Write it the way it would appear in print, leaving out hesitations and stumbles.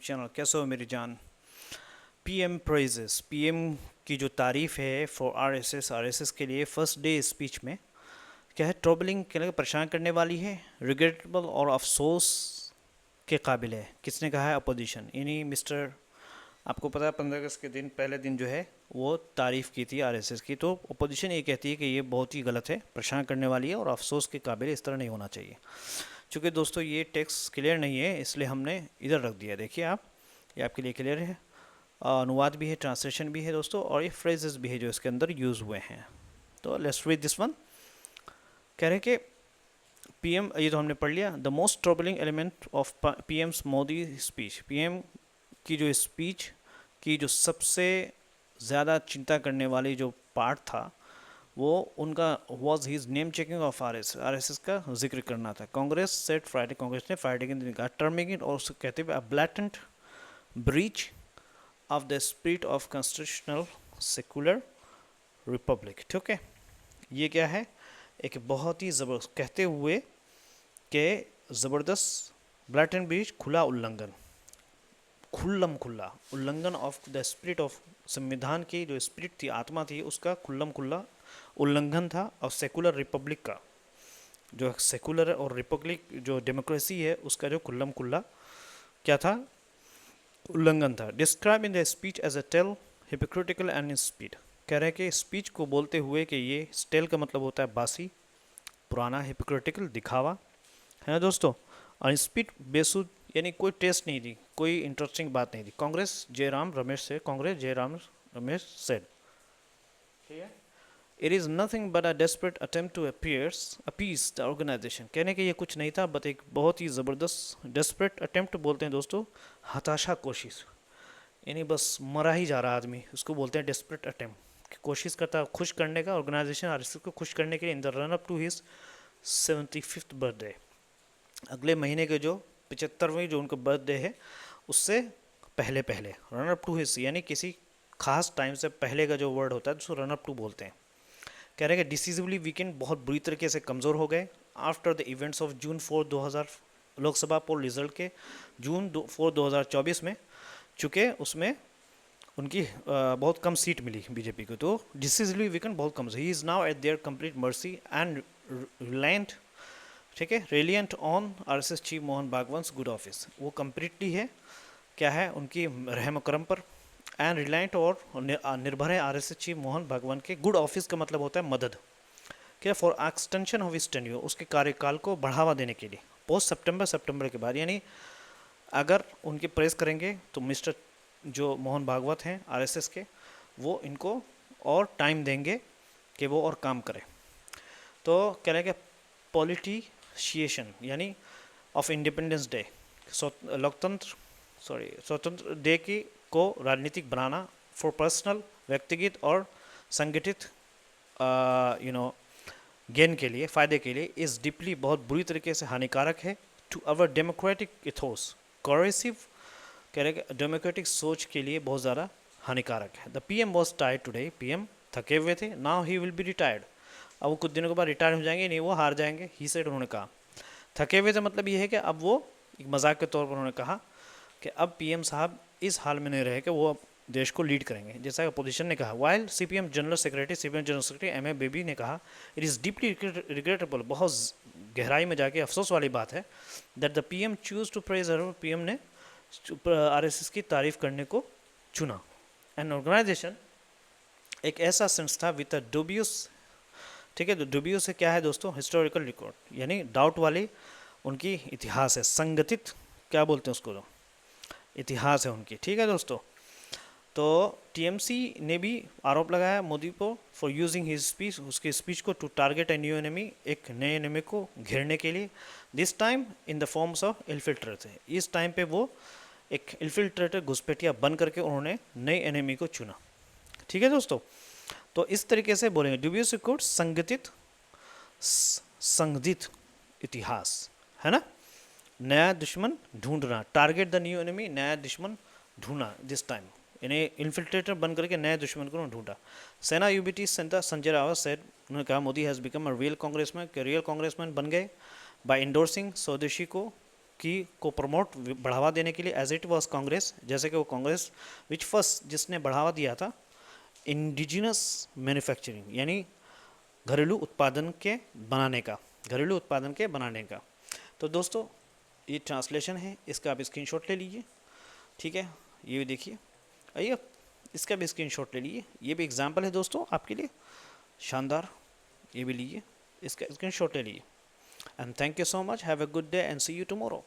Channel. कैसे हो मेरी जान? पीएम प्रेजेस, पीएम की जो तारीफ है फॉर आरएसएस के लिए फर्स्ट डे स्पीच में क्या है, ट्रबलिंग, क्या परेशान करने वाली है, रिग्रेटेबल और अफसोस के काबिल है। किसने कहा है? अपोजिशन, यानी मिस्टर, आपको पता है 15 अगस्त के दिन पहले दिन जो है वो तारीफ की थी आरएसएस की, तो अपोजिशन ये कहती है कि ये बहुत ही गलत है, परेशान करने वाली है और अफसोस के काबिल है, इस तरह नहीं होना चाहिए। चूँकि दोस्तों ये टेक्स्ट क्लियर नहीं है इसलिए हमने इधर रख दिया। देखिए आप, ये आपके लिए क्लियर है। अनुवाद भी है, ट्रांसलेशन भी है दोस्तों, और ये फ्रेजेस भी है जो इसके अंदर यूज़ हुए हैं। तो लेट्स रीड दिस वन। कह रहे कि पीएम, ये तो हमने पढ़ लिया। The most troubling element of PM's Modi speech, PM की जो स्पीच की जो सबसे ज़्यादा चिंता करने वाली जो पार्ट था वो उनका was his name checking of RSS का जिक्र करना था। कांग्रेस सेट फ्राइडे, कांग्रेस ने फ्राइडे के दिन कहा टर्मिंग इट, और उसको कहते हुए blatant breach of the spirit of constitutional secular Republic. ठीक है, ये क्या है? एक बहुत ही ज़बरदस्त कहते हुए कि ज़बरदस्त ब्लैटेंट ब्रीच, खुला उल्लंघन, खुल्लम खुल्ला उल्लंघन ऑफ द स्पिरिट ऑफ, संविधान की जो स्पिरिट थी, आत्मा थी, उसका खुल्लम खुल्ला उल्लंघन था। और सेकुलर रिपब्लिक का, जो सेकुलर और रिपब्लिक जो डेमोक्रेसी है उसका जो खुल्लम खुल्ला क्या था? उल्लंघन था। Describe in the speech as a tale hypocritical and speed, कह रहे हैं कि स्पीच को बोलते हुए कि ये टेल का मतलब होता है बासी, पुराना, हिपोक्रिटिकल दिखावा है ना दोस्तों, और स्पीड बेसुध, यानी कोई टेस्ट नहीं थी, कोई इंटरेस्टिंग बात नहीं थी। कांग्रेस जयराम रमेश से, कांग्रेस जयराम रमेश सेड, ठीक है, it is nothing but a desperate attempt to appease the organisation, कहने के ये कुछ नहीं था बट एक बहुत ही ज़बरदस्त डेस्परेट अटेम्प्ट बोलते हैं दोस्तों, हताशा कोशिश, यानी बस मरा ही जा रहा आदमी, उसको बोलते हैं डेस्परेट अटेम्प्ट, कोशिश करता खुश करने का, ऑर्गेनाइजेशन आरएसएस को खुश करने के लिए in the run up to his 75th birthday, अगले महीने के जो 75वें जो उनका बर्थडे है उससे पहले पहले, रन अप टू हिज यानी किसी खास टाइम से पहले का जो वर्ड होता है उसको रन अप टू बोलते हैं। कह रहे हैं कि डिसीजबली वीकेंड बहुत बुरी तरीके से कमज़ोर हो गए after the events of June 4 2000 Lok Sabha pole result के जून 4 2024 में, चूँकि उसमें उनकी बहुत कम सीट मिली बीजेपी को, तो डिसीजबली वीकेंड बहुत कम। He is now at their complete mercy and reliant, ठीक है, reliant on RSS chief Mohan Bhagwat good office, वो कम्प्लीटली है क्या है उनकी रहम करम पर, एंड रिलायंट और निर्भर है आरएसएस चीफ मोहन भागवत के गुड ऑफिस का मतलब होता है मदद, क्या, for extension of his tenure, उसके कार्यकाल को बढ़ावा देने के लिए पोस्ट सितंबर के बाद, यानी अगर उनकी प्रेस करेंगे तो मिस्टर जो मोहन भागवत हैं आरएसएस के, वो इनको और टाइम देंगे कि वो और काम करें। तो कह रहे हैं कि पॉलिटिशिएशन यानी ऑफ इंडिपेंडेंस डे, स्वतंत्र डे की को राजनीतिक बनाना, फॉर पर्सनल, व्यक्तिगत और संगठित गेन के लिए, फ़ायदे के लिए, इज़ डीपली, बहुत बुरी तरीके से हानिकारक है, to our democratic ethos, coercive, कह रहे कि डेमोक्रेटिक सोच के लिए बहुत ज़्यादा हानिकारक है। The PM was tired today, PM थके हुए थे, now he will be retired, अब वो कुछ दिनों के बाद रिटायर हो जाएंगे, नहीं वो हार जाएंगे, ही सेड, उन्होंने कहा। थके हुए थे मतलब ये है कि अब वो एक मजाक के तौर पर उन्होंने कहा कि अब पीएम साहब इस हाल में नहीं रहे कि वो अब देश को लीड करेंगे, जैसा अपोजिशन ने कहा। While CPM general secretary M A Baby ने कहा, इट इज़ डीपली रिग्रेटेबल, बहुत गहराई में जाके अफसोस वाली बात है, that the PM choose to praise, PM ने आरएसएस की तारीफ करने को चुना। एन ऑर्गेनाइजेशन, एक ऐसा संस्था विद अ डूबियस, ठीक है, तो डूबियस से क्या है दोस्तों? हिस्टोरिकल रिकॉर्ड, यानी डाउट वाली उनकी इतिहास है, संगठित क्या बोलते हैं उसको, तो इतिहास है उनकी, ठीक है दोस्तों। तो टीएमसी ने भी आरोप लगाया मोदी को फॉर यूजिंग हिज स्पीच, उसके स्पीच को, to target a new enemy, एक नए एनिमी को घेरने के लिए, this time in the forms of infiltrator, इस टाइम पे वो एक इन्फिल्ट्रेटर, घुसपैठिया बन करके उन्होंने नए एनिमी को चुना, ठीक है दोस्तों। तो इस तरीके से बोलेंगे डूबियस रिकॉर्ड, संगठित इतिहास, है ना, नया दुश्मन ढूंढना, टारगेट द न्यू एनिमी, नया दुश्मन ढूंढना, दिस टाइम इन्हें इन्फिल्ट्रेटर बन करके नए दुश्मन को ढूंढा। सेना UBT centre Sanjay Rawat said, उन्होंने कहा Modi has become a real congressman, के रियल कांग्रेसमैन बन गए बाय इंडोर्सिंग स्वदेशी को, को प्रमोट बढ़ावा देने के लिए एज इट वाज कांग्रेस, जैसे कि वो कांग्रेस विच फर्स्ट जिसने बढ़ावा दिया था इंडिजिनस मैन्युफैक्चरिंग यानी घरेलू उत्पादन के बनाने का। तो दोस्तों ये ट्रांसलेशन है, इसका आप स्क्रीनशॉट ले लीजिए, ठीक है। ये भी देखिए, आइए इसका भी स्क्रीनशॉट ले लीजिए, ये भी एग्जांपल है दोस्तों आपके लिए शानदार, ये भी लीजिए, इसका स्क्रीनशॉट ले लीजिए। And thank you so much, have a good day and see you tomorrow.